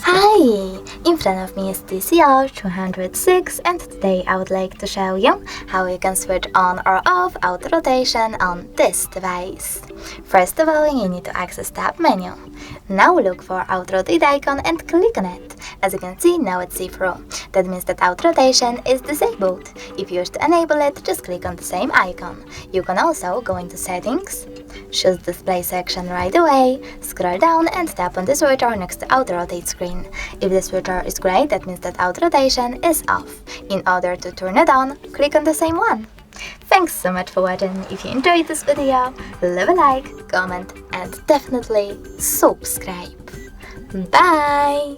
Hi! In front of me is TCL 206 and today I would like to show you how you can switch on or off auto rotation on this device. First of all, you need to access tab menu. Now look for auto rotate icon and click on it. As you can see, now it's see-through. That means that auto rotation is disabled. If you wish to enable it, just click on the same icon. You can also go into settings, choose display section right away, scroll down and tap on the switcher next to auto rotate screen. If the switcher is gray, that means that auto rotation is off. In order to turn it on, click on the same one. Thanks so much for watching. If you enjoyed this video, leave a like, comment and definitely subscribe. Bye!